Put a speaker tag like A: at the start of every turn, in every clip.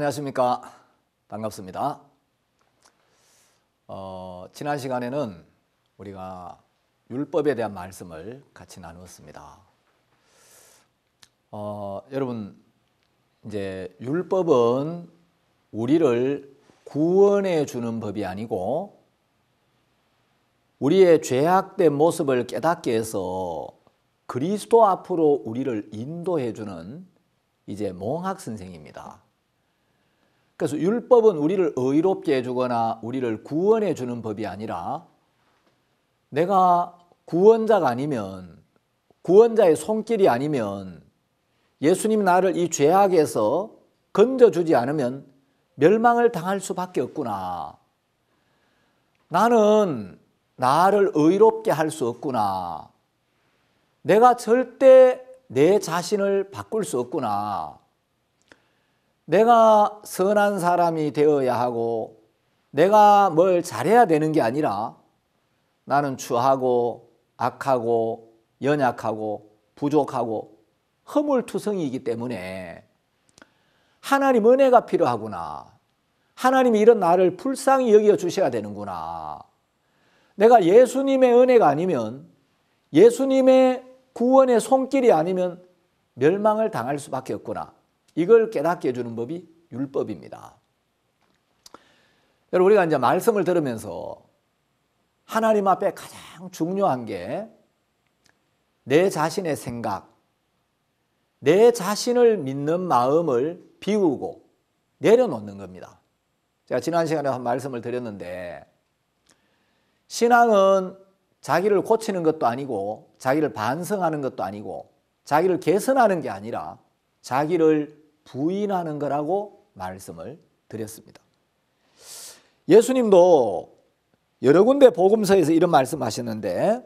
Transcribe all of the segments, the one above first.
A: 안녕하십니까. 반갑습니다. 지난 시간에는 우리가 율법에 대한 말씀을 같이 나누었습니다. 여러분, 이제 율법은 우리를 구원해 주는 법이 아니고 우리의 죄악된 모습을 깨닫게 해서 그리스도 앞으로 우리를 인도해 주는 이제 몽학 선생입니다. 그래서 율법은 우리를 의롭게 해주거나 우리를 구원해 주는 법이 아니라 내가 구원자가 아니면, 구원자의 손길이 아니면, 예수님 나를 이 죄악에서 건져주지 않으면 멸망을 당할 수밖에 없구나. 나는 나를 의롭게 할 수 없구나. 내가 절대 내 자신을 바꿀 수 없구나. 내가 선한 사람이 되어야 하고 내가 뭘 잘해야 되는 게 아니라 나는 추하고 악하고 연약하고 부족하고 허물투성이이기 때문에 하나님 은혜가 필요하구나. 하나님이 이런 나를 불쌍히 여겨 주셔야 되는구나. 내가 예수님의 은혜가 아니면, 예수님의 구원의 손길이 아니면 멸망을 당할 수밖에 없구나. 이걸 깨닫게 해주는 법이 율법입니다. 여러분, 우리가 이제 말씀을 들으면서 하나님 앞에 가장 중요한 게 내 자신의 생각, 내 자신을 믿는 마음을 비우고 내려놓는 겁니다. 제가 지난 시간에 한 말씀을 드렸는데, 신앙은 자기를 고치는 것도 아니고 자기를 반성하는 것도 아니고 자기를 개선하는 게 아니라 자기를 부인하는 거라고 말씀을 드렸습니다. 예수님도 여러 군데 복음서에서 이런 말씀하셨는데,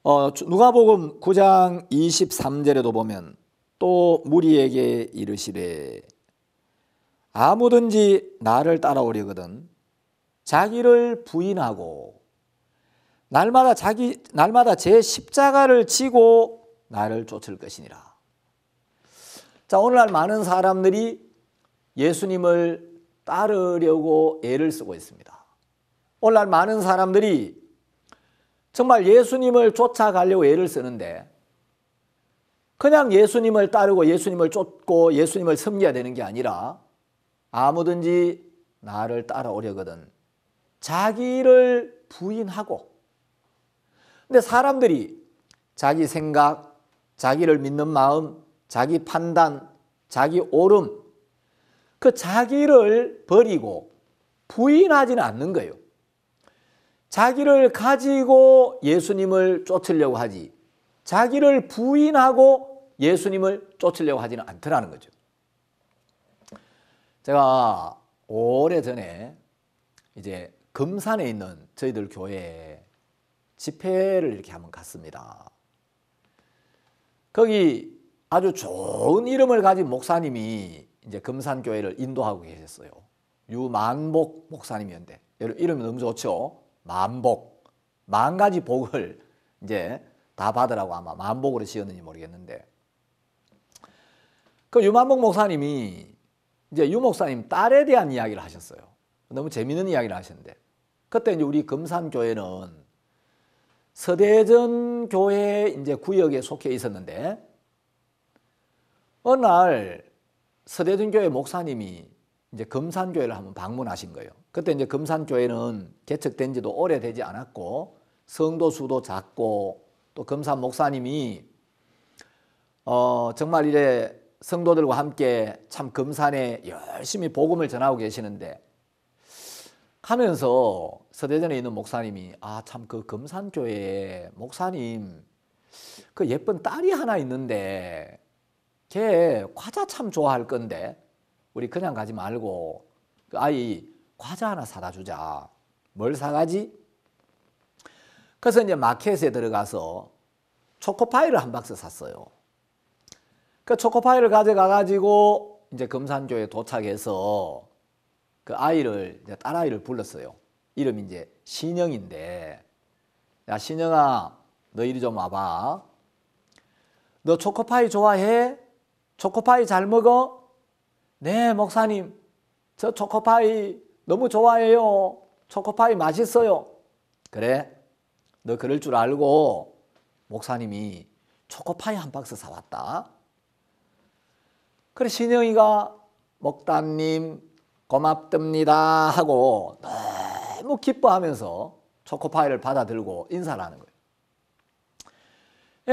A: 누가복음 9장 23절에도 보면 또 무리에게 이르시되 아무든지 나를 따라오려거든 자기를 부인하고 날마다 제 십자가를 지고 나를 쫓을 것이니라. 자, 오늘날 많은 사람들이 예수님을 따르려고 애를 쓰고 있습니다. 오늘날 많은 사람들이 정말 예수님을 쫓아가려고 애를 쓰는데 그냥 예수님을 따르고 예수님을 쫓고 예수님을 섬겨야 되는 게 아니라 아무든지 나를 따라오려거든 자기를 부인하고, 근데 사람들이 자기 생각, 자기를 믿는 마음, 자기 판단, 자기 옳음, 그 자기를 버리고 부인하지는 않는 거예요. 자기를 가지고 예수님을 쫓으려고 하지 자기를 부인하고 예수님을 쫓으려고 하지는 않더라는 거죠. 제가 오래전에 이제 금산에 있는 저희들 교회에 집회를 이렇게 한번 갔습니다. 거기 아주 좋은 이름을 가진 목사님이 이제 금산교회를 인도하고 계셨어요. 유만복 목사님이었는데, 이름이 너무 좋죠? 만복. 만 가지 복을 이제 다 받으라고 아마 만복으로 지었는지 모르겠는데, 그 유만복 목사님이 이제 유 목사님 딸에 대한 이야기를 하셨어요. 너무 재밌는 이야기를 하셨는데, 그때 이제 우리 금산교회는 서대전 교회 이제 구역에 속해 있었는데, 어느 날 서대전 교회 목사님이 이제 금산교회를 한번 방문하신 거예요. 그때 이제 금산교회는 개척된 지도 오래되지 않았고 성도 수도 작고, 또 금산 목사님이 정말 이래 성도들과 함께 참 금산에 열심히 복음을 전하고 계시는데, 하면서 서대전에 있는 목사님이 참 그 금산교회에 목사님 그 예쁜 딸이 하나 있는데 걔 과자 참 좋아할 건데 우리 그냥 가지 말고 그 아이 과자 하나 사다 주자. 뭘 사가지? 그래서 이제 마켓에 들어가서 초코파이를 한 박스 샀어요. 그 초코파이를 가져가 가지고 이제 금산교에 도착해서 그 아이를, 이제 딸아이를 불렀어요. 이름이 이제 신영인데, 야, 신영아, 너 이리 좀 와봐. 너 초코파이 좋아해? 초코파이 잘 먹어? 네, 목사님, 저 초코파이 너무 좋아해요. 초코파이 맛있어요. 그래, 너 그럴 줄 알고 목사님이 초코파이 한 박스 사왔다. 그래, 신영이가 목사님 고맙답니다 하고 너무 기뻐하면서 초코파이를 받아 들고 인사를 하는 거예요.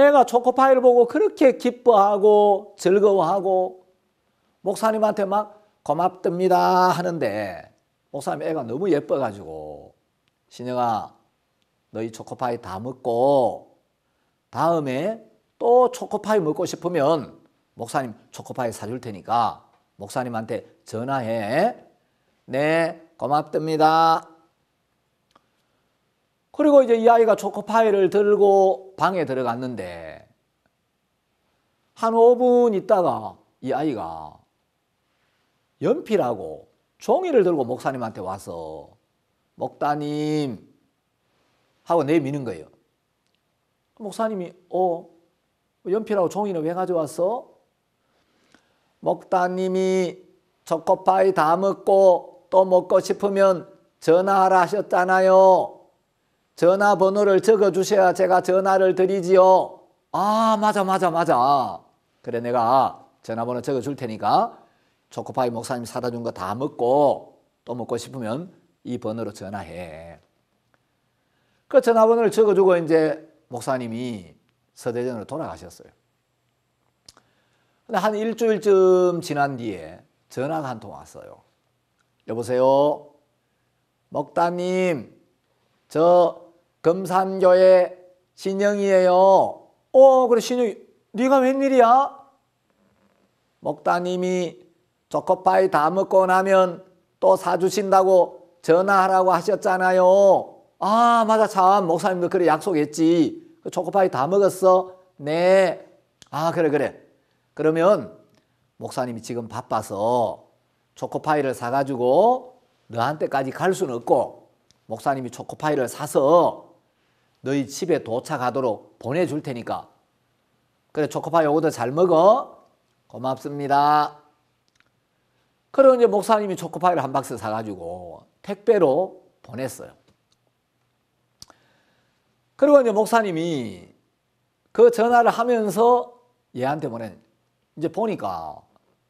A: 애가 초코파이를 보고 그렇게 기뻐하고 즐거워하고 목사님한테 막 고맙답니다 하는데, 목사님 애가 너무 예뻐가지고 신영아, 너 이 초코파이 다 먹고 다음에 또 초코파이 먹고 싶으면 목사님 초코파이 사줄 테니까 목사님한테 전화해. 네, 고맙답니다. 그리고 이제 이 아이가 초코파이를 들고 방에 들어갔는데 한 5분 있다가 이 아이가 연필하고 종이를 들고 목사님한테 와서 목사님 하고 내미는 거예요. 목사님이 연필하고 종이는 왜 가져왔어? 목사님이 초코파이 다 먹고 또 먹고 싶으면 전화하라 하셨잖아요. 전화번호를 적어주셔야 제가 전화를 드리지요. 아, 맞아. 그래, 내가 전화번호 적어줄 테니까 초코파이 목사님 사다 준 거 다 먹고 또 먹고 싶으면 이 번호로 전화해. 그 전화번호를 적어주고 이제 목사님이 서대전으로 돌아가셨어요. 근데 한 일주일쯤 지난 뒤에 전화가 한 통 왔어요. 여보세요? 목사님, 저 금산교회 신영이에요. 그래, 신영이, 네가 웬일이야? 목사님이 초코파이 다 먹고 나면 또 사주신다고 전화하라고 하셨잖아요. 아, 맞아, 참, 목사님도 그래 약속했지. 그 초코파이 다 먹었어? 네. 아, 그래. 그러면 목사님이 지금 바빠서 초코파이를 사가지고 너한테까지 갈 수는 없고 목사님이 초코파이를 사서 너희 집에 도착하도록 보내줄 테니까 그래, 초코파이 오늘 잘 먹어. 고맙습니다. 그리고 이제 목사님이 초코파이를 한 박스 사가지고 택배로 보냈어요. 그리고 이제 목사님이 그 전화를 하면서 얘한테 이제 보니까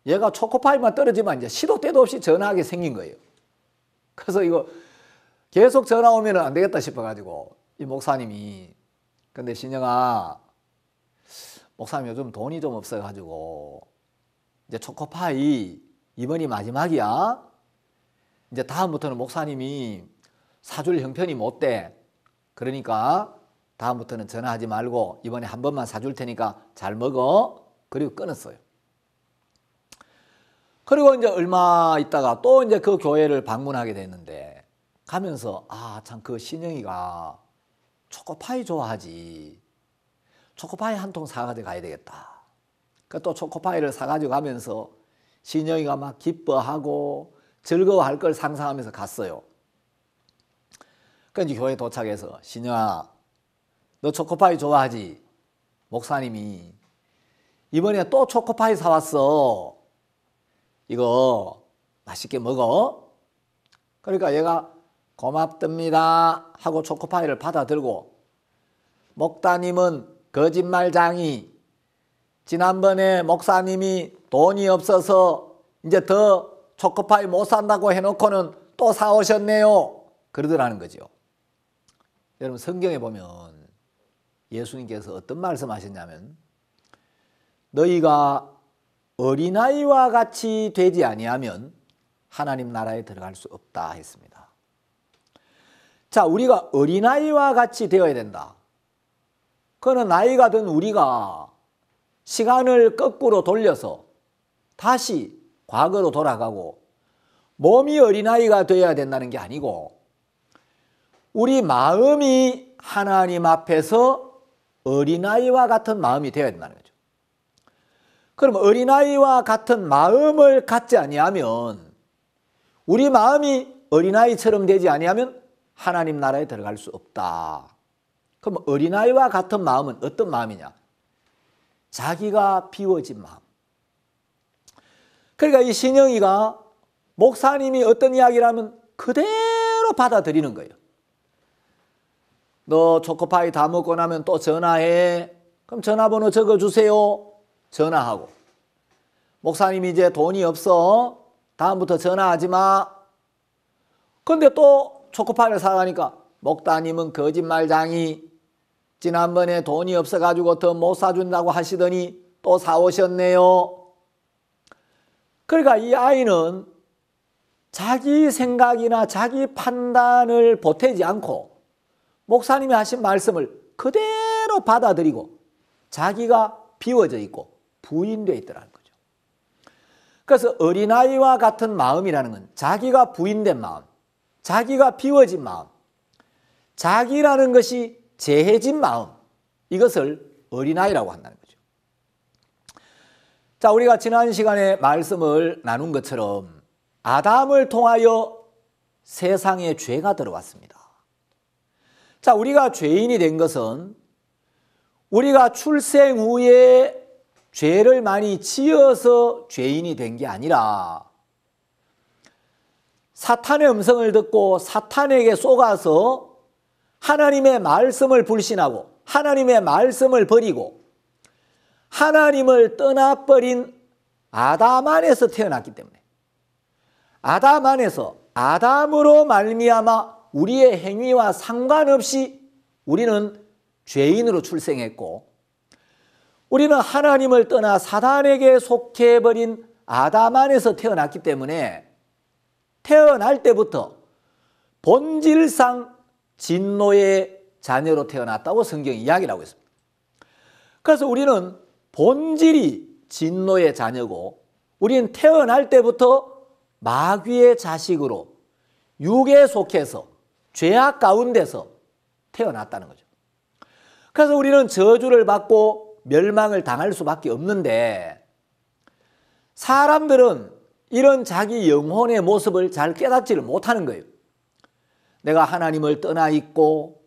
A: 얘가 초코파이만 떨어지면 이제 시도 때도 없이 전화하게 생긴 거예요. 그래서 이거 계속 전화 오면 안 되겠다 싶어가지고 이 목사님이, 근데 신영아, 목사님 요즘 돈이 좀 없어가지고 이제 초코파이 이번이 마지막이야. 이제 다음부터는 목사님이 사줄 형편이 못 돼. 그러니까 다음부터는 전화하지 말고 이번에 한 번만 사줄 테니까 잘 먹어. 그리고 끊었어요. 그리고 이제 얼마 있다가 또 이제 그 교회를 방문하게 됐는데 가면서 참 그 신영이가 초코파이 좋아하지. 초코파이 한 통 사가지고 가야 되겠다. 그 또 초코파이를 사가지고 가면서 신영이가 막 기뻐하고 즐거워할 걸 상상하면서 갔어요. 그러니까 이제 교회 도착해서 신영아, 너 초코파이 좋아하지? 목사님이 이번에 또 초코파이 사왔어. 이거 맛있게 먹어. 그러니까 얘가 고맙답니다 하고 초코파이를 받아 들고, 목사님은 거짓말장이, 지난번에 목사님이 돈이 없어서 이제 더 초코파이 못 산다고 해놓고는 또 사오셨네요. 그러더라는 거죠. 여러분, 성경에 보면 예수님께서 어떤 말씀하셨냐면 너희가 어린아이와 같이 되지 아니하면 하나님 나라에 들어갈 수 없다 했습니다. 자, 우리가 어린아이와 같이 되어야 된다. 그거는 나이가 든 우리가 시간을 거꾸로 돌려서 다시 과거로 돌아가고 몸이 어린아이가 되어야 된다는 게 아니고 우리 마음이 하나님 앞에서 어린아이와 같은 마음이 되어야 된다는 거죠. 그럼 어린아이와 같은 마음을 갖지 아니하면, 우리 마음이 어린아이처럼 되지 아니하면 하나님 나라에 들어갈 수 없다. 그럼 어린아이와 같은 마음은 어떤 마음이냐? 자기가 비워진 마음. 그러니까 이 신영이가 목사님이 어떤 이야기를 하면 그대로 받아들이는 거예요. 너 초코파이 다 먹고 나면 또 전화해. 그럼 전화번호 적어주세요. 전화하고. 목사님 이제 돈이 없어. 다음부터 전화하지 마. 근데 또 초코파이를 사가니까 목사님은 거짓말장이, 지난번에 돈이 없어가지고 더 못 사준다고 하시더니 또 사오셨네요. 그러니까 이 아이는 자기 생각이나 자기 판단을 보태지 않고 목사님이 하신 말씀을 그대로 받아들이고 자기가 비워져 있고 부인되어 있더라는 거죠. 그래서 어린아이와 같은 마음이라는 건 자기가 부인된 마음, 자기가 비워진 마음, 자기라는 것이 재해진 마음, 이것을 어린아이라고 한다는 거죠. 자, 우리가 지난 시간에 말씀을 나눈 것처럼 아담을 통하여 세상에 죄가 들어왔습니다. 자, 우리가 죄인이 된 것은 우리가 출생 후에 죄를 많이 지어서 죄인이 된 게 아니라 사탄의 음성을 듣고 사탄에게 속아서 하나님의 말씀을 불신하고 하나님의 말씀을 버리고 하나님을 떠나버린 아담 안에서 태어났기 때문에 아담 안에서 아담으로 말미암아 우리의 행위와 상관없이 우리는 죄인으로 출생했고 우리는 하나님을 떠나 사단에게 속해버린 아담 안에서 태어났기 때문에 태어날 때부터 본질상 진노의 자녀로 태어났다고 성경이 이야기를 하고 있습니다. 그래서 우리는 본질이 진노의 자녀고 우리는 태어날 때부터 마귀의 자식으로 육에 속해서 죄악 가운데서 태어났다는 거죠. 그래서 우리는 저주를 받고 멸망을 당할 수밖에 없는데 사람들은 이런 자기 영혼의 모습을 잘 깨닫지를 못하는 거예요. 내가 하나님을 떠나 있고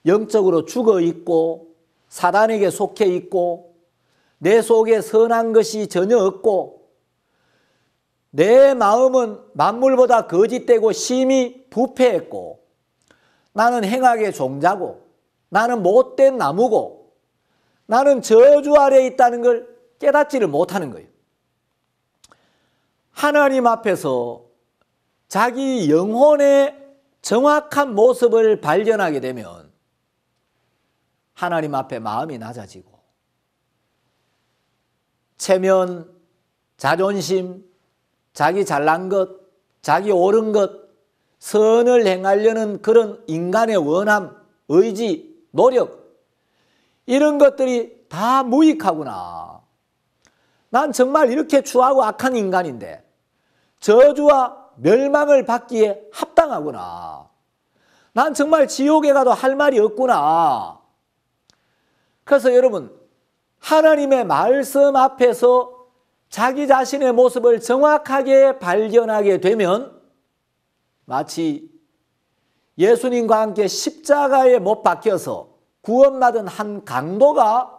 A: 영적으로 죽어 있고 사단에게 속해 있고 내 속에 선한 것이 전혀 없고 내 마음은 만물보다 거짓되고 심히 부패했고 나는 행악의 종자고 나는 못된 나무고 나는 저주 아래에 있다는 걸 깨닫지를 못하는 거예요. 하나님 앞에서 자기 영혼의 정확한 모습을 발견하게 되면 하나님 앞에 마음이 낮아지고 체면, 자존심, 자기 잘난 것, 자기 옳은 것, 선을 행하려는 그런 인간의 원함, 의지, 노력 이런 것들이 다 무익하구나. 난 정말 이렇게 추하고 악한 인간인데 저주와 멸망을 받기에 합당하구나. 난 정말 지옥에 가도 할 말이 없구나. 그래서 여러분 하나님의 말씀 앞에서 자기 자신의 모습을 정확하게 발견하게 되면 마치 예수님과 함께 십자가에 못 박혀서 구원받은 한 강도가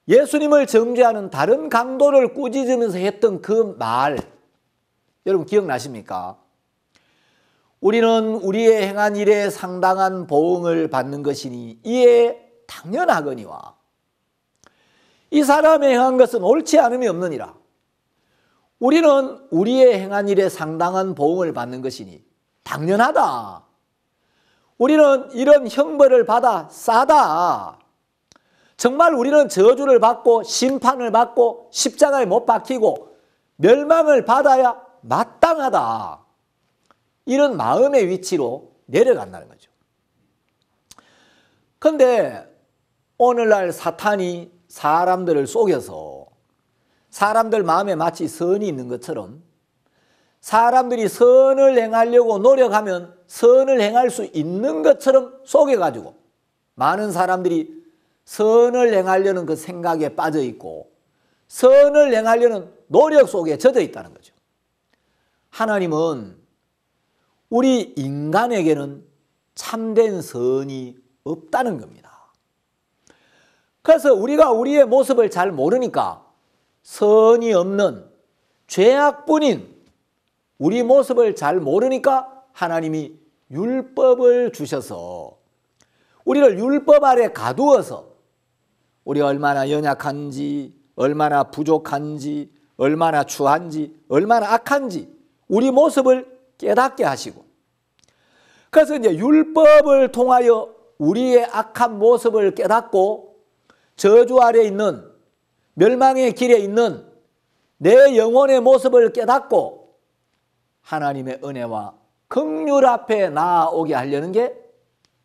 A: 예수님을 정죄하는 다른 강도를 꾸짖으면서 했던 그 말 여러분 기억나십니까? 우리는 우리의 행한 일에 상당한 보응을 받는 것이니 이에 당연하거니와 이 사람의 행한 것은 옳지 않음이 없느니라. 우리는 우리의 행한 일에 상당한 보응을 받는 것이니 당연하다. 우리는 이런 형벌을 받아 싸다. 정말 우리는 저주를 받고 심판을 받고 십자가에 못 박히고 멸망을 받아야 마땅하다. 이런 마음의 위치로 내려간다는 거죠. 그런데 오늘날 사탄이 사람들을 속여서 사람들 마음에 마치 선이 있는 것처럼 사람들이 선을 행하려고 노력하면 선을 행할 수 있는 것처럼 속여가지고 많은 사람들이 선을 행하려는 그 생각에 빠져 있고 선을 행하려는 노력 속에 젖어 있다는 거죠. 하나님은 우리 인간에게는 참된 선이 없다는 겁니다. 그래서 우리가 우리의 모습을 잘 모르니까 선이 없는 죄악뿐인 우리 모습을 잘 모르니까 하나님이 율법을 주셔서 우리를 율법 아래 가두어서 우리가 얼마나 연약한지, 얼마나 부족한지, 얼마나 추한지, 얼마나 악한지 우리 모습을 깨닫게 하시고, 그래서 이제 율법을 통하여 우리의 악한 모습을 깨닫고 저주 아래 있는, 멸망의 길에 있는 내 영혼의 모습을 깨닫고 하나님의 은혜와 긍휼 앞에 나아오게 하려는 게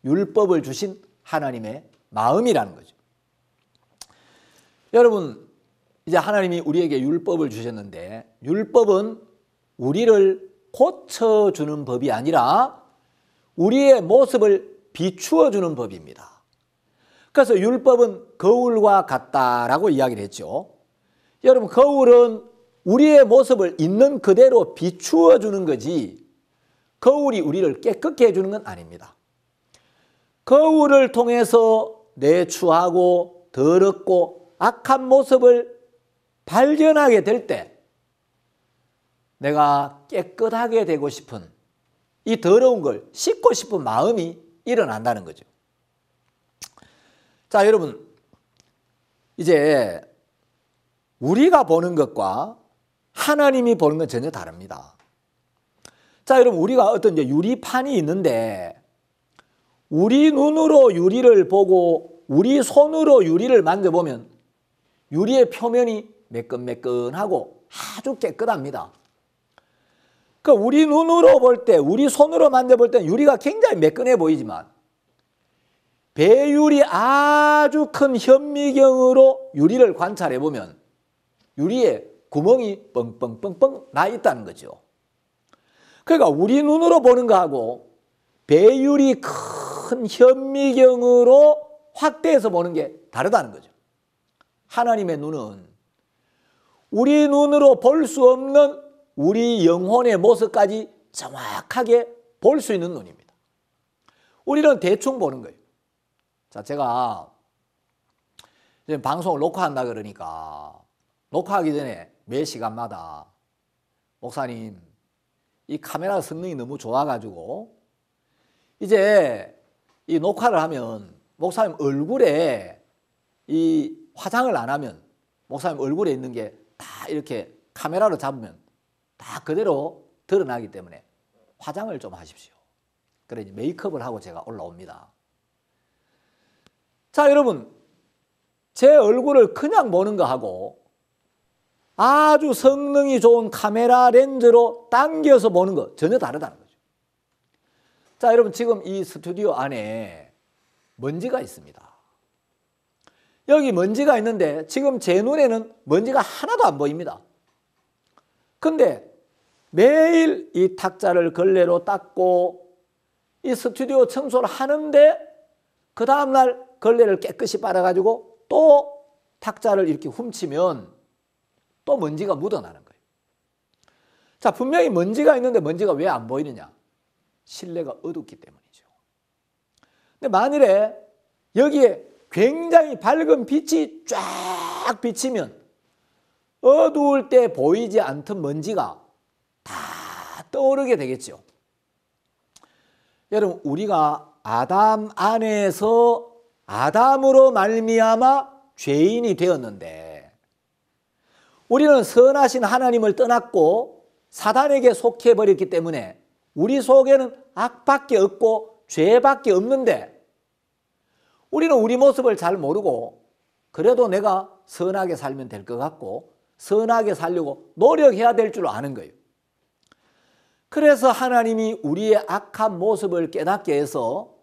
A: 율법을 주신 하나님의 마음이라는 거죠. 여러분, 이제 하나님이 우리에게 율법을 주셨는데 율법은 우리를 고쳐주는 법이 아니라 우리의 모습을 비추어주는 법입니다. 그래서 율법은 거울과 같다라고 이야기를 했죠. 여러분, 거울은 우리의 모습을 있는 그대로 비추어주는 거지 거울이 우리를 깨끗게 해주는 건 아닙니다. 거울을 통해서 내 추하고 더럽고 악한 모습을 발견하게 될 때 내가 깨끗하게 되고 싶은, 이 더러운 걸 씻고 싶은 마음이 일어난다는 거죠. 자, 여러분, 이제 우리가 보는 것과 하나님이 보는 건 전혀 다릅니다. 자, 여러분, 우리가 어떤 이제 유리판이 있는데 우리 눈으로 유리를 보고 우리 손으로 유리를 만져보면 유리의 표면이 매끈매끈하고 아주 깨끗합니다. 그 우리 눈으로 볼 때, 우리 손으로 만져볼 때 유리가 굉장히 매끈해 보이지만 배율이 아주 큰 현미경으로 유리를 관찰해 보면 유리에 구멍이 뻥뻥뻥뻥 나 있다는 거죠. 그러니까 우리 눈으로 보는 거하고 배율이 큰 현미경으로 확대해서 보는 게 다르다는 거죠. 하나님의 눈은 우리 눈으로 볼 수 없는 우리 영혼의 모습까지 정확하게 볼 수 있는 눈입니다. 우리는 대충 보는 거예요. 자, 제가 지금 방송을 녹화한다 그러니까 녹화하기 전에 매 시간마다 목사님, 이 카메라 성능이 너무 좋아가지고 이제 이 녹화를 하면 목사님 얼굴에 이 화장을 안 하면 목사님 얼굴에 있는 게 다 이렇게 카메라로 잡으면 다 그대로 드러나기 때문에 화장을 좀 하십시오. 그래 이제 메이크업을 하고 제가 올라옵니다. 자, 여러분, 제 얼굴을 그냥 보는 거하고 아주 성능이 좋은 카메라 렌즈로 당겨서 보는 거 전혀 다르다는 거죠. 자, 여러분, 지금 이 스튜디오 안에 먼지가 있습니다. 여기 먼지가 있는데 지금 제 눈에는 먼지가 하나도 안 보입니다. 근데 매일 이 탁자를 걸레로 닦고 이 스튜디오 청소를 하는데 그 다음날 걸레를 깨끗이 빨아가지고 또 탁자를 이렇게 훔치면 또 먼지가 묻어나는 거예요. 자, 분명히 먼지가 있는데 먼지가 왜 안 보이느냐? 실내가 어둡기 때문이죠. 근데 만일에 여기에 굉장히 밝은 빛이 쫙 비치면 어두울 때 보이지 않던 먼지가 다 떠오르게 되겠죠. 여러분, 우리가 아담 안에서 아담으로 말미암아 죄인이 되었는데 우리는 선하신 하나님을 떠났고 사단에게 속해버렸기 때문에 우리 속에는 악밖에 없고 죄밖에 없는데 우리는 우리 모습을 잘 모르고 그래도 내가 선하게 살면 될 것 같고 선하게 살려고 노력해야 될 줄 아는 거예요. 그래서 하나님이 우리의 악한 모습을 깨닫게 해서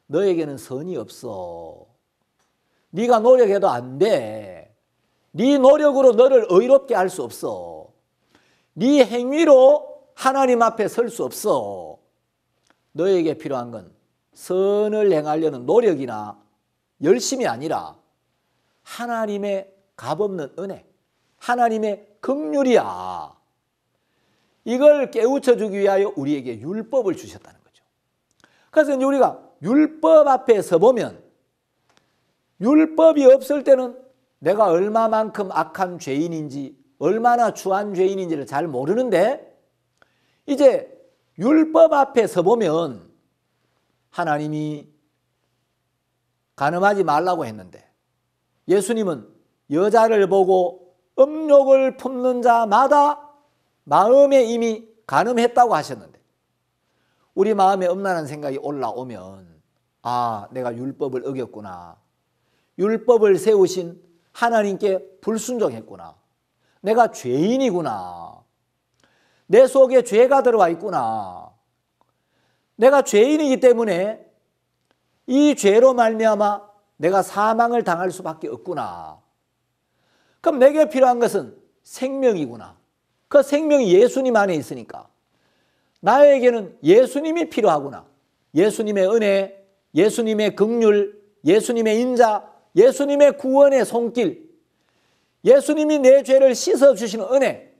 A: 너에게는 선이 없어. 네가 노력해도 안 돼. 네 노력으로 너를 의롭게 할 수 없어. 네 행위로 하나님 앞에 설 수 없어. 너에게 필요한 건 선을 행하려는 노력이나 열심이 아니라 하나님의 값없는 은혜, 하나님의 긍휼이야. 이걸 깨우쳐 주기 위하여 우리에게 율법을 주셨다는 거죠. 그래서 이제 우리가 율법 앞에 서보면 율법이 없을 때는 내가 얼마만큼 악한 죄인인지, 얼마나 추한 죄인인지를 잘 모르는데 이제 율법 앞에 서보면 하나님이 간음하지 말라고 했는데 예수님은 여자를 보고 음욕을 품는 자마다 마음에 이미 간음했다고 하셨는데 우리 마음에 음란한 생각이 올라오면 아, 내가 율법을 어겼구나. 율법을 세우신 하나님께 불순종했구나. 내가 죄인이구나. 내 속에 죄가 들어와 있구나. 내가 죄인이기 때문에 이 죄로 말미암아 내가 사망을 당할 수밖에 없구나. 그럼 내게 필요한 것은 생명이구나. 그 생명이 예수님 안에 있으니까 나에게는 예수님이 필요하구나. 예수님의 은혜, 예수님의 긍휼, 예수님의 인자, 예수님의 구원의 손길, 예수님이 내 죄를 씻어주시는 은혜,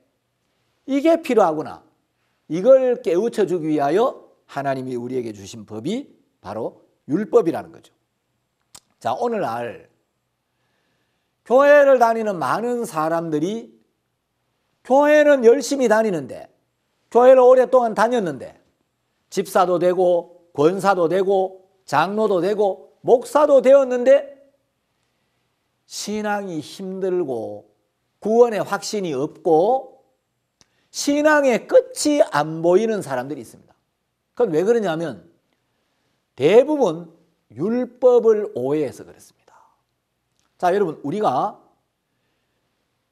A: 이게 필요하구나. 이걸 깨우쳐 주기 위하여 하나님이 우리에게 주신 법이 바로 율법이라는 거죠. 자, 오늘날 교회를 다니는 많은 사람들이 교회는 열심히 다니는데 교회를 오랫동안 다녔는데 집사도 되고 권사도 되고 장로도 되고 목사도 되었는데 신앙이 힘들고 구원의 확신이 없고 신앙의 끝이 안 보이는 사람들이 있습니다. 그건 왜 그러냐면 대부분 율법을 오해해서 그렇습니다. 자, 여러분, 우리가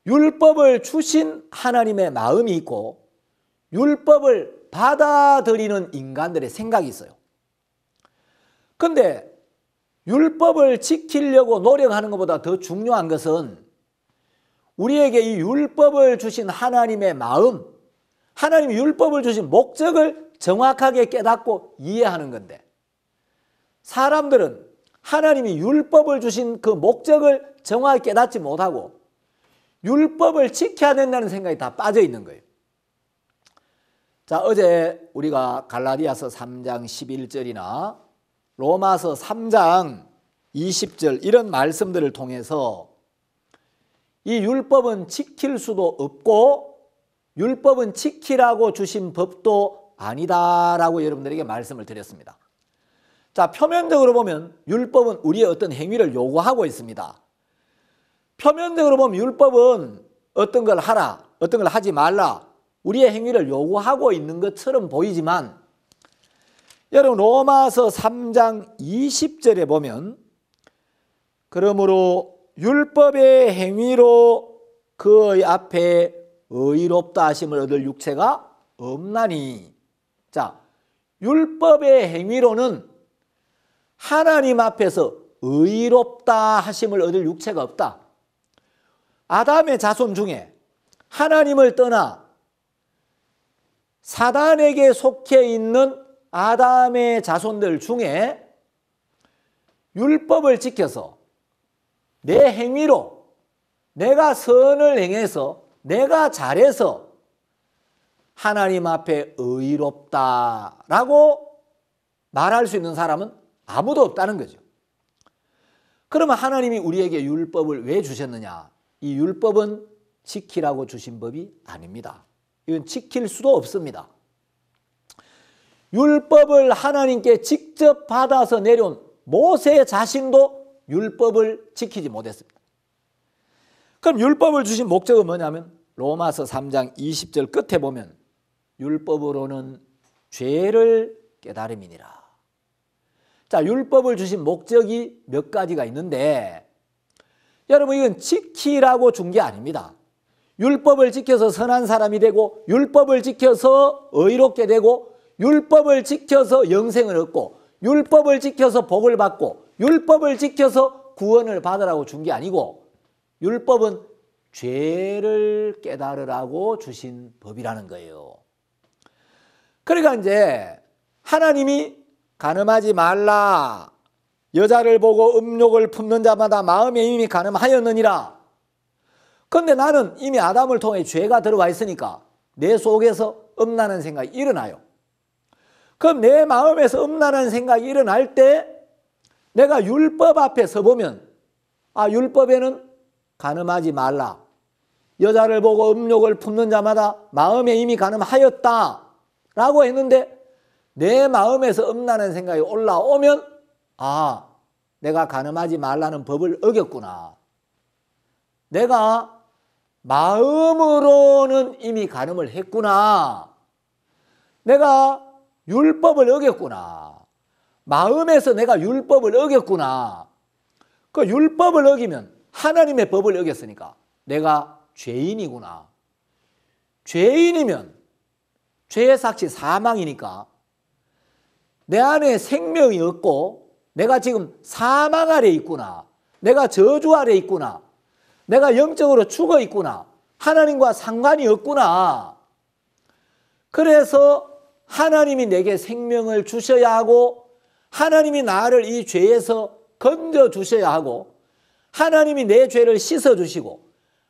A: 율법을 주신 하나님의 마음이 있고 율법을 받아들이는 인간들의 생각이 있어요. 그런데 율법을 지키려고 노력하는 것보다 더 중요한 것은 우리에게 이 율법을 주신 하나님의 마음, 하나님이 율법을 주신 목적을 정확하게 깨닫고 이해하는 건데 사람들은 하나님이 율법을 주신 그 목적을 정확히 깨닫지 못하고 율법을 지켜야 된다는 생각이 다 빠져 있는 거예요. 자, 어제 우리가 갈라디아서 3장 11절이나 로마서 3장 20절 이런 말씀들을 통해서 이 율법은 지킬 수도 없고 율법은 지키라고 주신 법도 아니다라고 여러분들에게 말씀을 드렸습니다. 자, 표면적으로 보면 율법은 우리의 어떤 행위를 요구하고 있습니다. 표면적으로 보면 율법은 어떤 걸 하라, 어떤 걸 하지 말라, 우리의 행위를 요구하고 있는 것처럼 보이지만 여러분 로마서 3장 20절에 보면 그러므로 율법의 행위로 그의 앞에 의롭다 하심을 얻을 육체가 없나니. 자, 율법의 행위로는 하나님 앞에서 의롭다 하심을 얻을 육체가 없다. 아담의 자손 중에 하나님을 떠나 사단에게 속해 있는 아담의 자손들 중에 율법을 지켜서 내 행위로 내가 선을 행해서 내가 잘해서 하나님 앞에 의롭다라고 말할 수 있는 사람은 아무도 없다는 거죠. 그러면 하나님이 우리에게 율법을 왜 주셨느냐? 이 율법은 지키라고 주신 법이 아닙니다. 이건 지킬 수도 없습니다. 율법을 하나님께 직접 받아서 내려온 모세 자신도 율법을 지키지 못했습니다. 그럼 율법을 주신 목적은 뭐냐면 로마서 3장 20절 끝에 보면 율법으로는 죄를 깨달음이니라. 자, 율법을 주신 목적이 몇 가지가 있는데 여러분 이건 지키라고 준 게 아닙니다. 율법을 지켜서 선한 사람이 되고 율법을 지켜서 의롭게 되고 율법을 지켜서 영생을 얻고 율법을 지켜서 복을 받고 율법을 지켜서 구원을 받으라고 준 게 아니고 율법은 죄를 깨달으라고 주신 법이라는 거예요. 그러니까 이제 하나님이 간음하지 말라, 여자를 보고 음욕을 품는 자마다 마음에 이미 간음하였느니라. 그런데 나는 이미 아담을 통해 죄가 들어와 있으니까 내 속에서 음란한 생각이 일어나요. 그럼 내 마음에서 음란한 생각이 일어날 때 내가 율법 앞에 서보면 아, 율법에는 간음하지 말라. 여자를 보고 음욕을 품는 자마다 마음에 이미 간음하였다 라고 했는데 내 마음에서 음란한 생각이 올라오면 아, 내가 간음하지 말라는 법을 어겼구나. 내가 마음으로는 이미 간음을 했구나. 내가 율법을 어겼구나. 마음에서 내가 율법을 어겼구나. 그 율법을 어기면 하나님의 법을 어겼으니까 내가 죄인이구나. 죄인이면 죄의 삭시 사망이니까 내 안에 생명이 없고 내가 지금 사망 아래 있구나. 내가 저주 아래 있구나. 내가 영적으로 죽어 있구나. 하나님과 상관이 없구나. 그래서 하나님이 내게 생명을 주셔야 하고 하나님이 나를 이 죄에서 건져 주셔야 하고 하나님이 내 죄를 씻어 주시고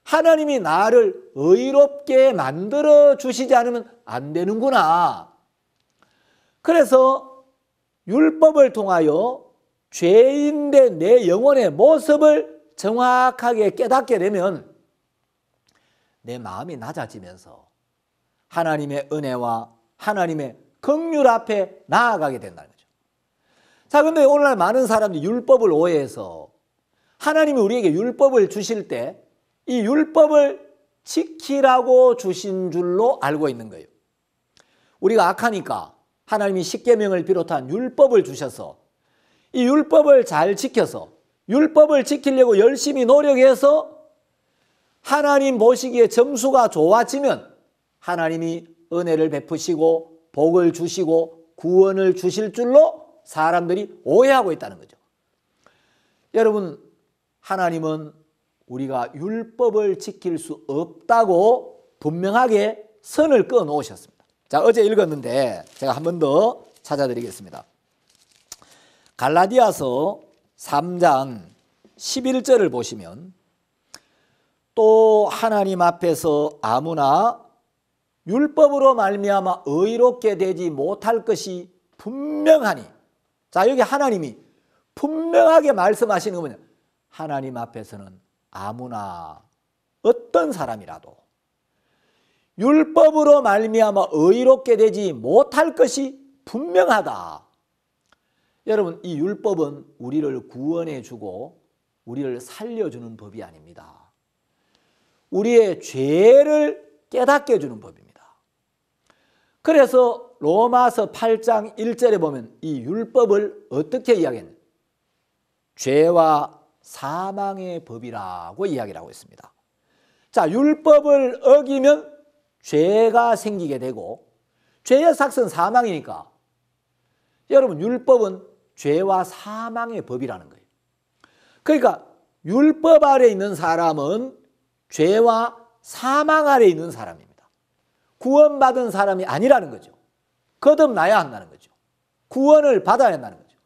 A: 하나님이 나를 의롭게 만들어 주시지 않으면 안 되는구나. 그래서 율법을 통하여 죄인된 내 영혼의 모습을 정확하게 깨닫게 되면 내 마음이 낮아지면서 하나님의 은혜와 하나님의 긍휼 앞에 나아가게 된다는 거죠. 자, 근데 오늘날 많은 사람들이 율법을 오해해서 하나님이 우리에게 율법을 주실 때 이 율법을 지키라고 주신 줄로 알고 있는 거예요. 우리가 악하니까 하나님이 십계명을 비롯한 율법을 주셔서 이 율법을 잘 지켜서 율법을 지키려고 열심히 노력해서 하나님 보시기에 점수가 좋아지면 하나님이 은혜를 베푸시고 복을 주시고 구원을 주실 줄로 사람들이 오해하고 있다는 거죠. 여러분, 하나님은 우리가 율법을 지킬 수 없다고 분명하게 선을 그어 놓으셨습니다. 자, 어제 읽었는데 제가 한 번 더 찾아드리겠습니다. 갈라디아서 3장 11절을 보시면 또 하나님 앞에서 아무나 율법으로 말미암아 의롭게 되지 못할 것이 분명하니. 자, 여기 하나님이 분명하게 말씀하시는 건 뭐냐? 하나님 앞에서는 아무나 어떤 사람이라도 율법으로 말미암아 의롭게 되지 못할 것이 분명하다. 여러분, 이 율법은 우리를 구원해 주고 우리를 살려주는 법이 아닙니다. 우리의 죄를 깨닫게 해주는 법입니다. 그래서 로마서 8장 1절에 보면 이 율법을 어떻게 이야기했냐? 죄와 사망의 법이라고 이야기를 하고 있습니다. 자, 율법을 어기면 죄가 생기게 되고 죄의 삭은 사망이니까 여러분, 율법은 죄와 사망의 법이라는 거예요. 그러니까 율법 아래 있는 사람은 죄와 사망 아래 있는 사람입니다. 구원받은 사람이 아니라는 거죠. 거듭나야 한다는 거죠. 구원을 받아야 한다는 거죠.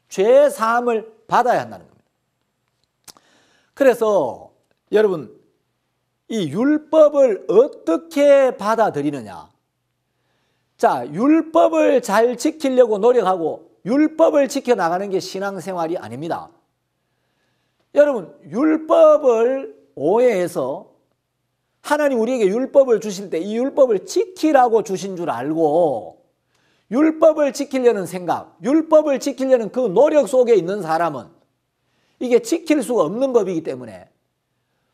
A: 죄 사함을 받아야 한다는 겁니다. 그래서 여러분, 이 율법을 어떻게 받아들이느냐? 자, 율법을 잘 지키려고 노력하고 율법을 지켜나가는 게 신앙생활이 아닙니다. 여러분, 율법을 오해해서 하나님 우리에게 율법을 주실 때 이 율법을 지키라고 주신 줄 알고 율법을 지키려는 생각, 율법을 지키려는 그 노력 속에 있는 사람은 이게 지킬 수가 없는 법이기 때문에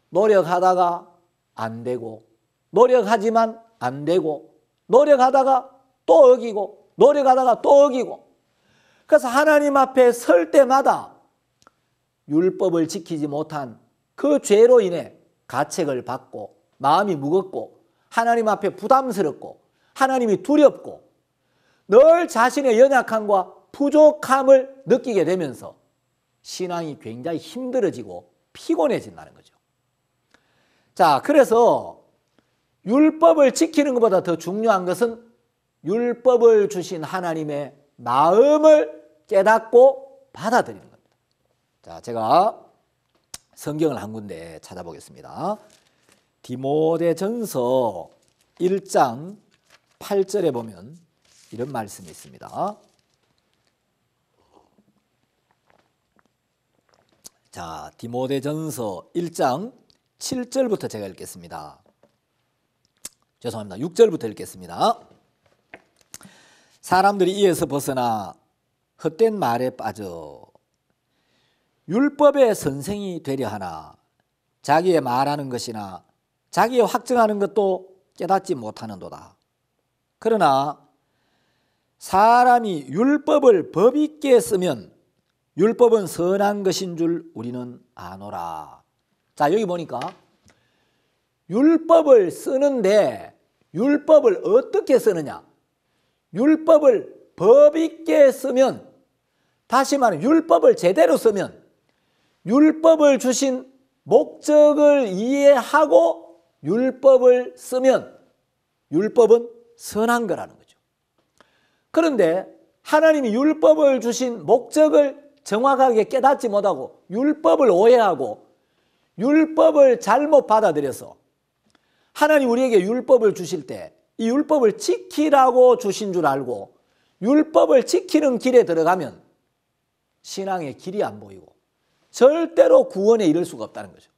A: 노력하다가 안 되고 노력하지만 안 되고 노력하다가 또 어기고 노력하다가 또 어기고 그래서 하나님 앞에 설 때마다 율법을 지키지 못한 그 죄로 인해 가책을 받고 마음이 무겁고 하나님 앞에 부담스럽고 하나님이 두렵고 늘 자신의 연약함과 부족함을 느끼게 되면서 신앙이 굉장히 힘들어지고 피곤해진다는 거죠. 자, 그래서 율법을 지키는 것보다 더 중요한 것은 율법을 주신 하나님의 마음을 깨닫고 받아들이는 겁니다. 자, 제가 성경을 한 군데 찾아보겠습니다. 디모데전서 1장 8절에 보면 이런 말씀이 있습니다. 자, 디모데전서 1장 7절부터 제가 읽겠습니다. 죄송합니다. 6절부터 읽겠습니다. 사람들이 이에서 벗어나 헛된 말에 빠져 율법의 선생이 되려 하나 자기의 말하는 것이나 자기의 확증하는 것도 깨닫지 못하는도다. 그러나 사람이 율법을 법 있게 쓰면 율법은 선한 것인 줄 우리는 아노라. 자, 여기 보니까 율법을 쓰는데 율법을 어떻게 쓰느냐? 율법을 법 있게 쓰면, 다시 말하면 율법을 제대로 쓰면 율법을 주신 목적을 이해하고 율법을 쓰면 율법은 선한 거라는 거죠. 그런데 하나님이 율법을 주신 목적을 정확하게 깨닫지 못하고 율법을 오해하고 율법을 잘못 받아들여서 하나님 우리에게 율법을 주실 때 이 율법을 지키라고 주신 줄 알고 율법을 지키는 길에 들어가면 신앙의 길이 안 보이고 절대로 구원에 이를 수가 없다는 거죠.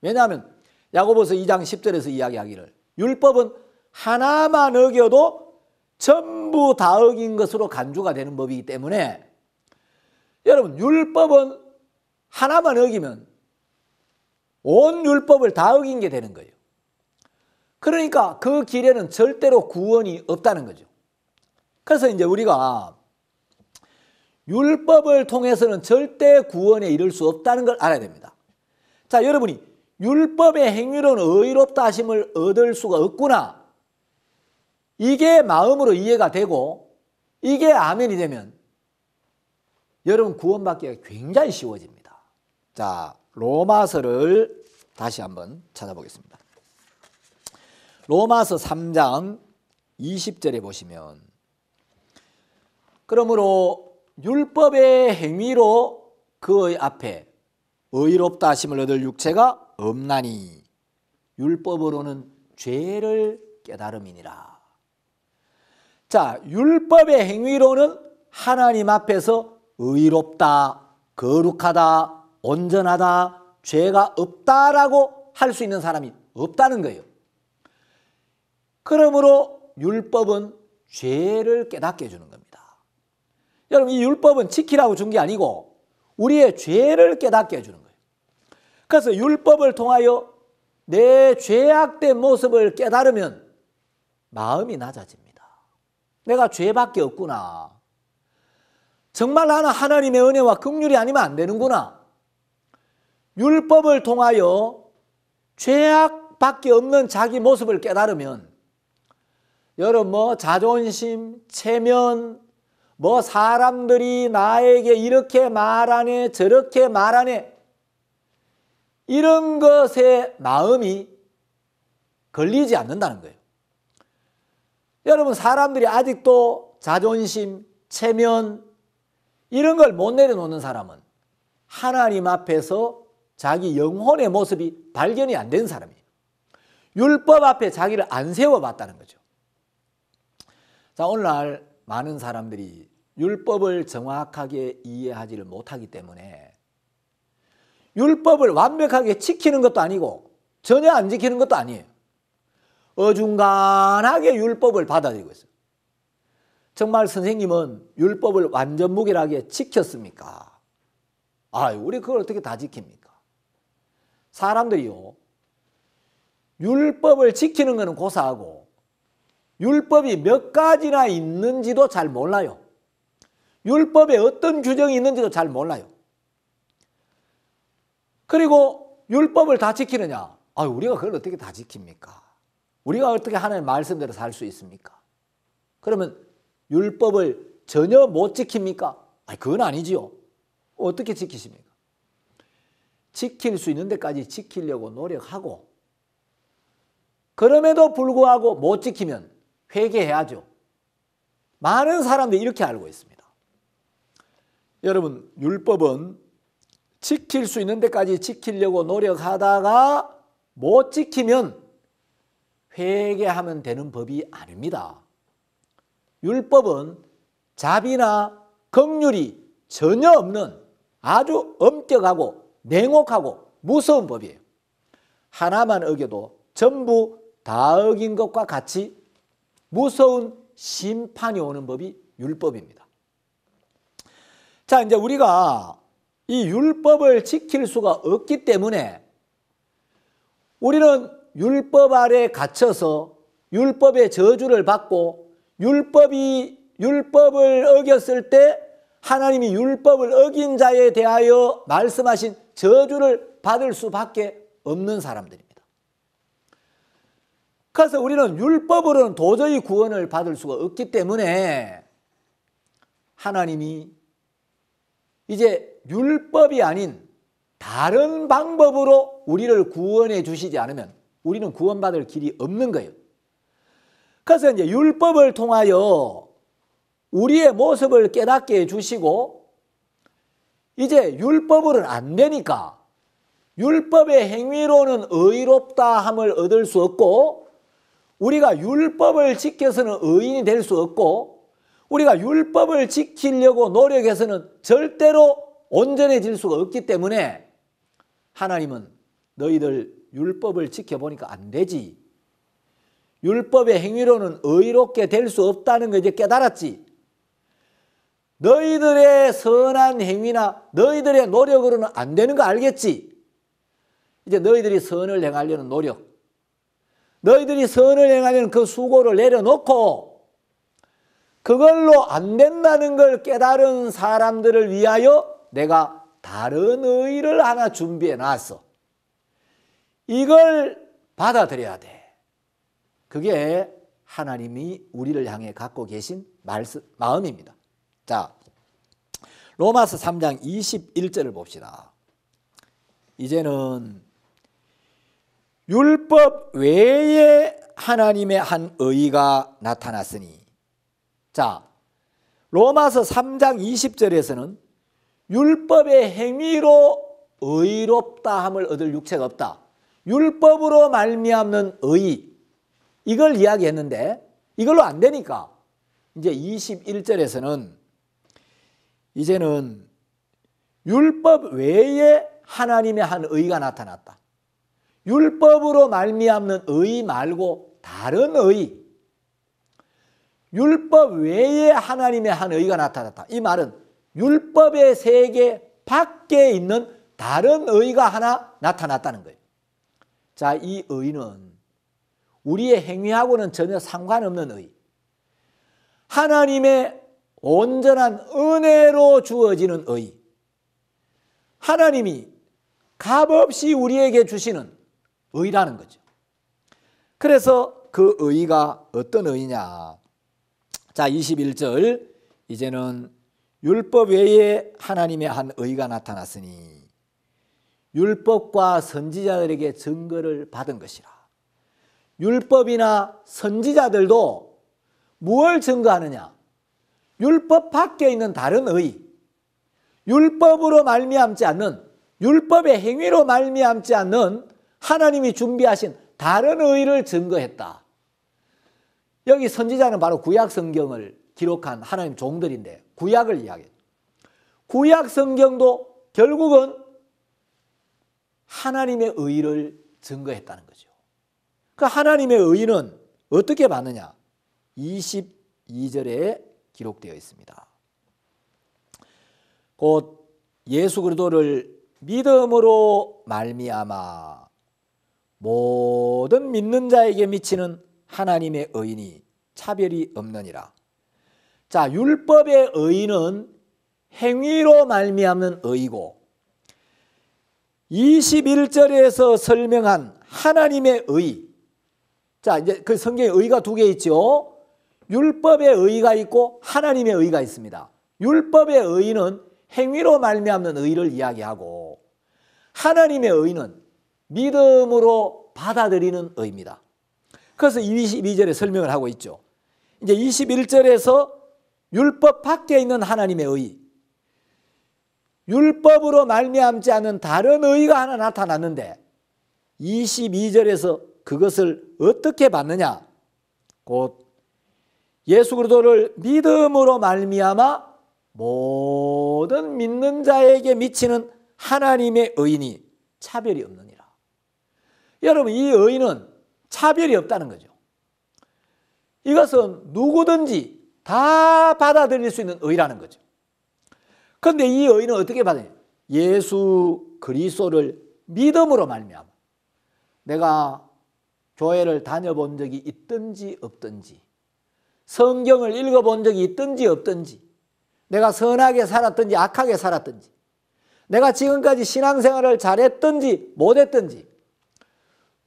A: 왜냐하면 야고보서 2장 10절에서 이야기하기를 율법은 하나만 어겨도 전부 다 어긴 것으로 간주가 되는 법이기 때문에 여러분 율법은 하나만 어기면 온 율법을 다 어긴 게 되는 거예요. 그러니까 그 길에는 절대로 구원이 없다는 거죠. 그래서 이제 우리가 율법을 통해서는 절대 구원에 이를 수 없다는 걸 알아야 됩니다. 자, 여러분이 율법의 행위로는 의롭다 하심을 얻을 수가 없구나. 이게 마음으로 이해가 되고 이게 아멘이 되면 여러분 구원받기가 굉장히 쉬워집니다. 자, 로마서를 다시 한번 찾아보겠습니다. 로마서 3장 20절에 보시면 그러므로 율법의 행위로 그의 앞에 의롭다 하심을 얻을 육체가 없나니 율법으로는 죄를 깨달음이니라. 자, 율법의 행위로는 하나님 앞에서 의롭다, 거룩하다, 온전하다, 죄가 없다라고 할 수 있는 사람이 없다는 거예요. 그러므로 율법은 죄를 깨닫게 해주는 겁니다. 여러분 이 율법은 지키라고 준 게 아니고 우리의 죄를 깨닫게 해주는 거예요. 그래서 율법을 통하여 내 죄악된 모습을 깨달으면 마음이 낮아집니다. 내가 죄밖에 없구나. 정말 나는 하나님의 은혜와 긍휼이 아니면 안 되는구나. 율법을 통하여 죄악밖에 없는 자기 모습을 깨달으면 여러분 자존심, 체면, 사람들이 나에게 이렇게 말하네 저렇게 말하네 이런 것에 마음이 걸리지 않는다는 거예요. 여러분 사람들이 아직도 자존심, 체면 이런 걸 못 내려놓는 사람은 하나님 앞에서 자기 영혼의 모습이 발견이 안 된 사람이에요. 율법 앞에 자기를 안 세워봤다는 거죠. 자, 오늘날 많은 사람들이 율법을 정확하게 이해하지를 못하기 때문에 율법을 완벽하게 지키는 것도 아니고 전혀 안 지키는 것도 아니에요. 어중간하게 율법을 받아들이고 있어요. 정말 선생님은 율법을 완전 무결하게 지켰습니까? 우리 그걸 어떻게 다 지킵니까? 사람들이요, 율법을 지키는 것은 고사하고 율법이 몇 가지나 있는지도 잘 몰라요. 율법에 어떤 규정이 있는지도 잘 몰라요. 그리고 율법을 다 지키느냐? 우리가 그걸 어떻게 다 지킵니까? 우리가 어떻게 하나님의 말씀대로 살 수 있습니까? 그러면 율법을 전혀 못 지킵니까? 그건 아니지요. 어떻게 지키십니까? 지킬 수 있는 데까지 지키려고 노력하고 그럼에도 불구하고 못 지키면 회개해야죠. 많은 사람들이 이렇게 알고 있습니다. 여러분 율법은 지킬 수 있는 데까지 지키려고 노력하다가 못 지키면 회개하면 되는 법이 아닙니다. 율법은 자비나 긍휼이 전혀 없는 아주 엄격하고 냉혹하고 무서운 법이에요. 하나만 어겨도 전부 다 어긴 것과 같이 무서운 심판이 오는 법이 율법입니다. 자, 이제 우리가 이 율법을 지킬 수가 없기 때문에 우리는 율법 아래 갇혀서 율법의 저주를 받고 율법을 어겼을 때 하나님이 율법을 어긴 자에 대하여 말씀하신 저주를 받을 수밖에 없는 사람들입니다. 그래서 우리는 율법으로는 도저히 구원을 받을 수가 없기 때문에 하나님이 이제 율법이 아닌 다른 방법으로 우리를 구원해 주시지 않으면 우리는 구원받을 길이 없는 거예요. 그래서 이제 율법을 통하여 우리의 모습을 깨닫게 해주시고 이제 율법으로는 안 되니까 율법의 행위로는 의롭다 함을 얻을 수 없고 우리가 율법을 지켜서는 의인이 될 수 없고 우리가 율법을 지키려고 노력해서는 절대로 온전해질 수가 없기 때문에 하나님은 너희들 율법을 지켜보니까 안 되지. 율법의 행위로는 의롭게 될 수 없다는 걸 이제 깨달았지. 너희들의 선한 행위나 너희들의 노력으로는 안 되는 거 알겠지. 이제 너희들이 선을 행하려는 노력, 너희들이 선을 행하려는 그 수고를 내려놓고 그걸로 안 된다는 걸 깨달은 사람들을 위하여 내가 다른 의를 하나 준비해 놨어. 이걸 받아들여야 돼. 그게 하나님이 우리를 향해 갖고 계신 마음입니다. 자, 로마서 3장 21절을 봅시다. 이제는 율법 외에 하나님의 한 의가 나타났으니. 자, 로마서 3장 20절에서는 율법의 행위로 의롭다 함을 얻을 육체가 없다. 율법으로 말미암는 의, 이걸 이야기했는데 이걸로 안 되니까 이제 21절에서는 이제는 율법 외에 하나님의 한 의가 나타났다. 율법으로 말미암는 의 말고 다른 의, 율법 외에 하나님의 한 의가 나타났다. 이 말은 율법의 세계 밖에 있는 다른 의가 하나 나타났다는 거예요. 자, 이 의는 우리의 행위하고는 전혀 상관없는 의, 하나님의 온전한 은혜로 주어지는 의, 하나님이 값없이 우리에게 주시는 의라는 거죠. 그래서 그 의가 어떤 의냐. 자, 21절, 이제는 율법 외에 하나님의 한 의가 나타났으니 율법과 선지자들에게 증거를 받은 것이라. 율법이나 선지자들도 무엇을 증거하느냐? 율법 밖에 있는 다른 의, 율법으로 말미암지 않는, 율법의 행위로 말미암지 않는 하나님이 준비하신 다른 의를 증거했다. 여기 선지자는 바로 구약 성경을 기록한 하나님 종들인데 구약을 이야기해요. 구약 성경도 결국은 하나님의 의를 증거했다는 거죠. 그 하나님의 의는 어떻게 받느냐? 22절에 기록되어 있습니다. 곧 예수 그리스도를 믿음으로 말미암아 모든 믿는 자에게 미치는 하나님의 의인이 차별이 없느니라. 자, 율법의 의는 행위로 말미암는 의이고 21절에서 설명한 하나님의 의. 자, 이제 그 성경에 의가 두 개 있죠. 율법의 의가 있고 하나님의 의가 있습니다. 율법의 의는 행위로 말미암는 의를 이야기하고 하나님의 의는 믿음으로 받아들이는 의입니다. 그래서 22절에 설명을 하고 있죠. 이제 21절에서 율법 밖에 있는 하나님의 의, 율법으로 말미암지 않는 다른 의가 하나 나타났는데 22절에서 그것을 어떻게 받느냐? 곧 예수 그리스도를 믿음으로 말미암아 모든 믿는 자에게 미치는 하나님의 의인이 차별이 없느니라. 여러분, 이 의는 차별이 없다는 거죠. 이것은 누구든지 다 받아들일 수 있는 의라는 거죠. 그런데 이 의는 어떻게 받아요? 예수 그리스도를 믿음으로 말미암아. 내가 교회를 다녀본 적이 있든지 없든지, 성경을 읽어본 적이 있든지 없든지, 내가 선하게 살았든지 악하게 살았든지, 내가 지금까지 신앙생활을 잘했든지 못했든지,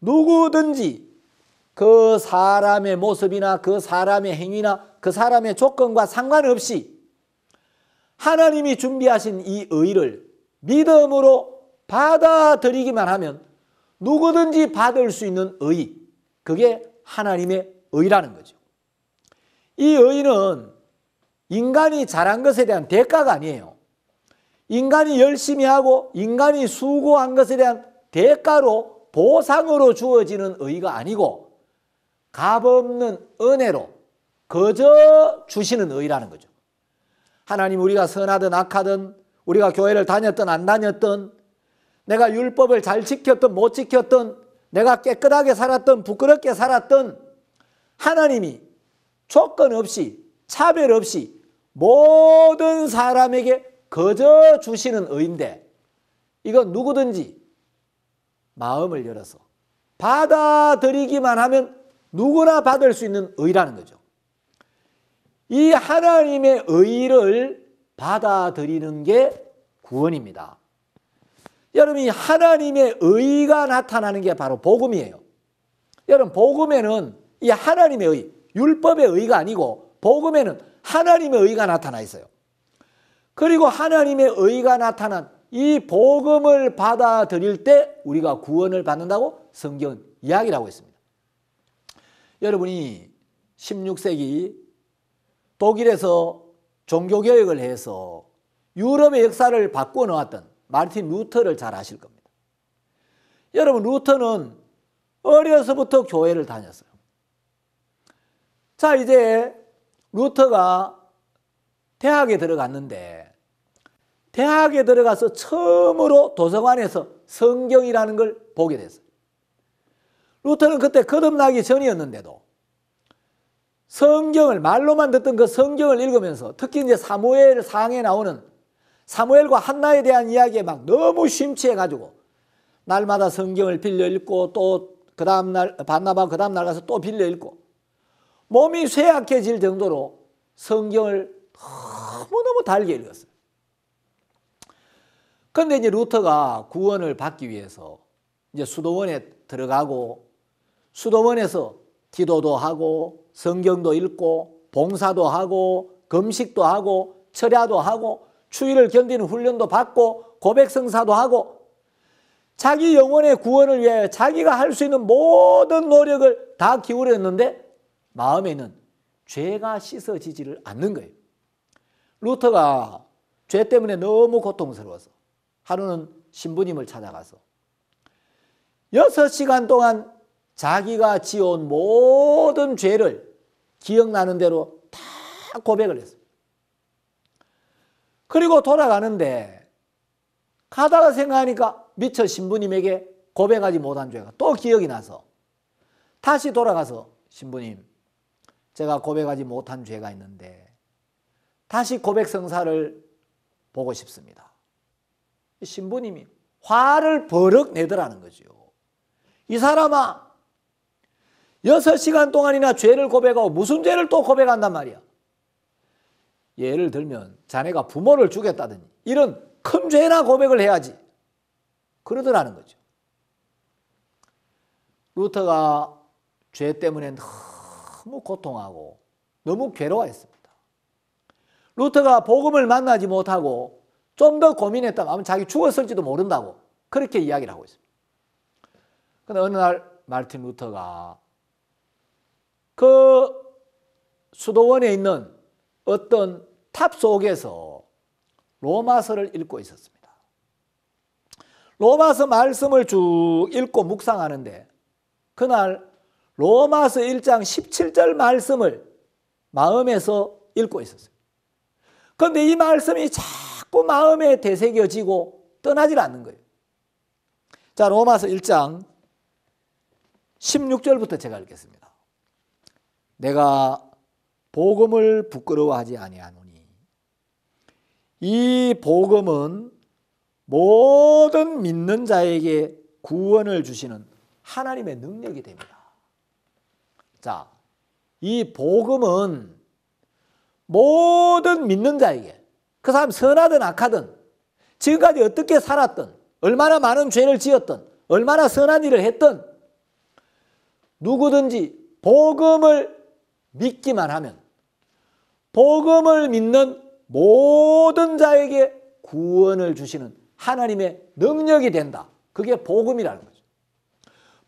A: 누구든지 그 사람의 모습이나 그 사람의 행위나 그 사람의 조건과 상관없이 하나님이 준비하신 이 의를 믿음으로 받아들이기만 하면 누구든지 받을 수 있는 의, 그게 하나님의 의라는 거죠. 이 의는 인간이 잘한 것에 대한 대가가 아니에요. 인간이 열심히 하고 인간이 수고한 것에 대한 대가로, 보상으로 주어지는 의가 아니고 값없는 은혜로 거저 주시는 의라는 거죠. 하나님, 우리가 선하든 악하든, 우리가 교회를 다녔든 안 다녔든, 내가 율법을 잘 지켰든 못 지켰든, 내가 깨끗하게 살았든 부끄럽게 살았든, 하나님이 조건 없이, 차별 없이 모든 사람에게 거저 주시는 의인데, 이건 누구든지 마음을 열어서 받아들이기만 하면 누구나 받을 수 있는 의라는 거죠. 이 하나님의 의를 받아들이는 게 구원입니다. 여러분, 이 하나님의 의가 나타나는 게 바로 복음이에요. 여러분, 복음에는 이 하나님의 의, 율법의 의가 아니고 복음에는 하나님의 의가 나타나 있어요. 그리고 하나님의 의가 나타난 이 복음을 받아들일 때 우리가 구원을 받는다고 성경은 이야기를 하고 있습니다. 여러분이 16세기 독일에서 종교개혁을 해서 유럽의 역사를 바꾸어 놓았던 마르틴 루터를 잘 아실 겁니다. 여러분, 루터는 어려서부터 교회를 다녔어요. 자, 이제 루터가 대학에 들어갔는데, 대학에 들어가서 처음으로 도서관에서 성경이라는 걸 보게 됐어요. 루터는 그때 거듭나기 전이었는데도 성경을, 말로만 듣던 그 성경을 읽으면서, 특히 이제 사무엘상에 나오는 사무엘과 한나에 대한 이야기에 막 너무 심취해가지고 날마다 성경을 빌려 읽고, 또 그 다음날 반나바 그 다음날 가서 또 빌려 읽고, 몸이 쇠약해질 정도로 성경을 너무너무 달게 읽었어요. 그런데 이제 루터가 구원을 받기 위해서 이제 수도원에 들어가고, 수도원에서 기도도 하고 성경도 읽고 봉사도 하고 금식도 하고 철야도 하고 추위를 견디는 훈련도 받고 고백성사도 하고, 자기 영혼의 구원을 위해 자기가 할 수 있는 모든 노력을 다 기울였는데 마음에는 죄가 씻어지지를 않는 거예요. 루터가 죄 때문에 너무 고통스러워서 하루는 신부님을 찾아가서 6시간 동안 자기가 지어온 모든 죄를 기억나는 대로 다 고백을 했어요. 그리고 돌아가는데 가다가 생각하니까 미처 신부님에게 고백하지 못한 죄가 또 기억이 나서 다시 돌아가서, 신부님, 제가 고백하지 못한 죄가 있는데 다시 고백성사를 보고 싶습니다. 신부님이 화를 버럭 내더라는 거죠. 이 사람아, 6시간 동안이나 죄를 고백하고 무슨 죄를 또 고백한단 말이야. 예를 들면 자네가 부모를 죽였다든지 이런 큰 죄나 고백을 해야지, 그러더라는 거죠. 루터가 죄 때문에 너무 고통하고 너무 괴로워했습니다. 루터가 복음을 만나지 못하고 좀 더 고민했다면 아마 자기 죽었을지도 모른다고 그렇게 이야기를 하고 있습니다. 그런데 어느 날 마르틴 루터가 그 수도원에 있는 어떤 탑 속에서 로마서를 읽고 있었습니다. 로마서 말씀을 쭉 읽고 묵상하는데 그날 로마서 1장 17절 말씀을 마음에서 읽고 있었어요. 그런데 이 말씀이 자꾸 마음에 되새겨지고 떠나질 않는 거예요. 자, 로마서 1장 16절부터 제가 읽겠습니다. 내가 복음을 부끄러워하지 아니하노니 이 복음은 모든 믿는 자에게 구원을 주시는 하나님의 능력이 됩니다. 자, 이 복음은 모든 믿는 자에게, 그 사람 선하든 악하든 지금까지 어떻게 살았든 얼마나 많은 죄를 지었든 얼마나 선한 일을 했든 누구든지 복음을 믿기만 하면 복음을 믿는 모든 자에게 구원을 주시는 하나님의 능력이 된다. 그게 복음이라는 거죠.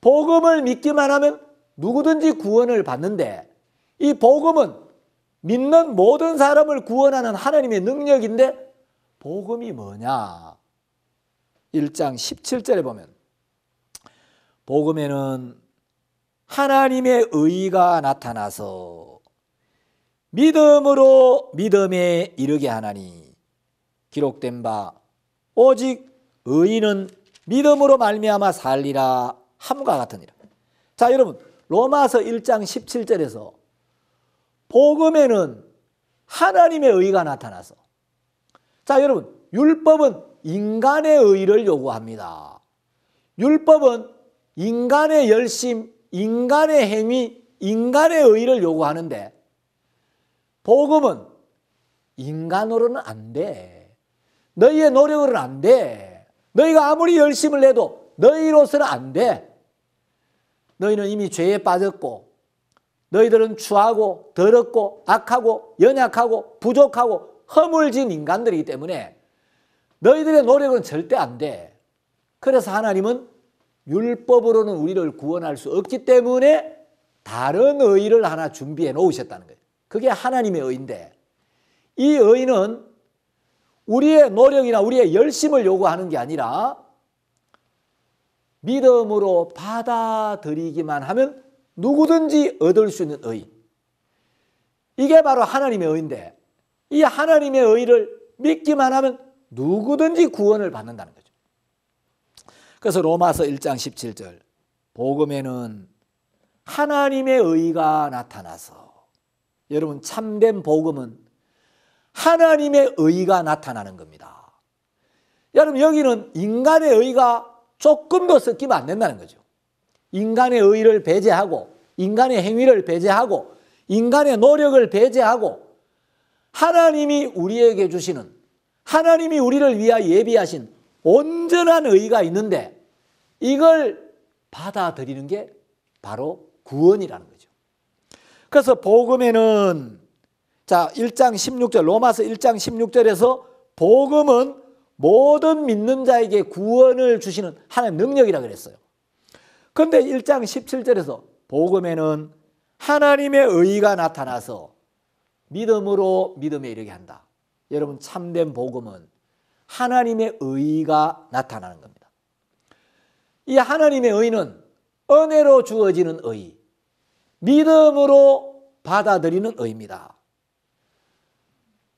A: 복음을 믿기만 하면 누구든지 구원을 받는데 이 복음은 믿는 모든 사람을 구원하는 하나님의 능력인데 복음이 뭐냐? 1장 17절에 보면 복음에는 하나님의 의가 나타나서 믿음으로 믿음에 이르게 하나니 기록된 바 오직 의인은 믿음으로 말미암아 살리라 함과 같으니라. 자, 여러분 로마서 1장 17절에서 복음에는 하나님의 의가 나타나서, 자 여러분 율법은 인간의 의를 요구합니다. 율법은 인간의 열심, 인간의 행위, 인간의 의를 요구하는데 복음은 인간으로는 안 돼. 너희의 노력으로는 안 돼. 너희가 아무리 열심을 내도 너희로서는 안 돼. 너희는 이미 죄에 빠졌고 너희들은 추하고 더럽고 악하고 연약하고 부족하고 허물진 인간들이기 때문에 너희들의 노력은 절대 안 돼. 그래서 하나님은 율법으로는 우리를 구원할 수 없기 때문에 다른 의를 하나 준비해 놓으셨다는 거예요. 그게 하나님의 의인데 이 의는 우리의 노력이나 우리의 열심을 요구하는 게 아니라 믿음으로 받아들이기만 하면 누구든지 얻을 수 있는 의. 이게 바로 하나님의 의인데 이 하나님의 의를 믿기만 하면 누구든지 구원을 받는다는 거죠. 그래서 로마서 1장 17절 복음에는 하나님의 의가 나타나서, 여러분 참된 복음은 하나님의 의가 나타나는 겁니다. 여러분 여기는 인간의 의가 조금도 섞이면 안 된다는 거죠. 인간의 의를 배제하고 인간의 행위를 배제하고 인간의 노력을 배제하고 하나님이 우리에게 주시는, 하나님이 우리를 위하여 예비하신 온전한 의가 있는데 이걸 받아들이는 게 바로 구원이라는 거죠. 그래서 복음에는 자 1장 16절 로마서 1장 16절에서 복음은 모든 믿는 자에게 구원을 주시는 하나님의 능력이라고 그랬어요. 그런데 1장 17절에서 복음에는 하나님의 의가 나타나서 믿음으로 믿음에 이르게 한다. 여러분 참된 복음은 하나님의 의가 나타나는 겁니다. 이 하나님의 의는 은혜로 주어지는 의, 믿음으로 받아들이는 의입니다.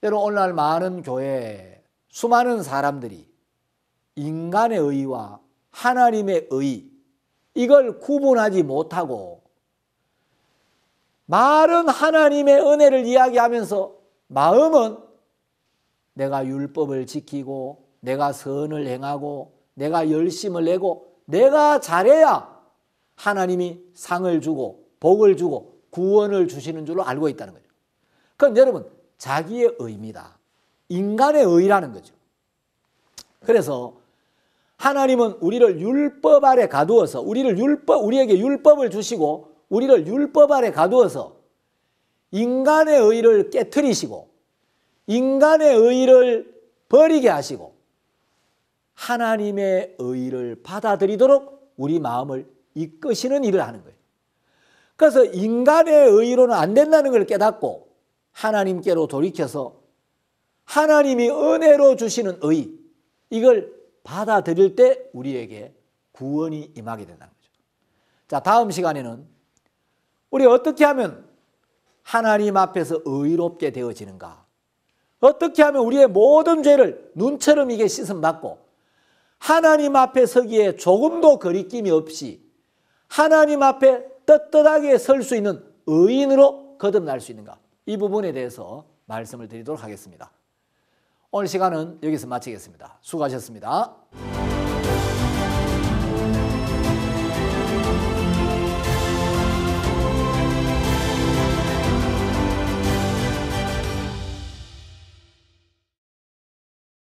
A: 여러분 오늘날 많은 교회에 수많은 사람들이 인간의 의와 하나님의 의 이걸 구분하지 못하고 말은 하나님의 은혜를 이야기하면서 마음은 내가 율법을 지키고 내가 선을 행하고 내가 열심을 내고 내가 잘해야 하나님이 상을 주고 복을 주고 구원을 주시는 줄로 알고 있다는 거죠. 그건 여러분 자기의 의입니다. 인간의 의라는 거죠. 그래서 하나님은 우리를 율법 아래 가두어서 우리에게 율법을 주시고 우리를 율법 아래 가두어서 인간의 의를 깨트리시고 인간의 의를 버리게 하시고 하나님의 의를 받아들이도록 우리 마음을 이끄시는 일을 하는 거예요. 그래서 인간의 의로는 안 된다는 걸 깨닫고 하나님께로 돌이켜서 하나님이 은혜로 주시는 의, 이걸 받아들일 때 우리에게 구원이 임하게 된다는 거죠. 자, 다음 시간에는 우리 어떻게 하면 하나님 앞에서 의롭게 되어지는가? 어떻게 하면 우리의 모든 죄를 눈처럼 이게 씻음받고 하나님 앞에 서기에 조금도 거리낌이 없이 하나님 앞에 떳떳하게 설 수 있는 의인으로 거듭날 수 있는가? 이 부분에 대해서 말씀을 드리도록 하겠습니다. 오늘 시간은 여기서 마치겠습니다. 수고하셨습니다.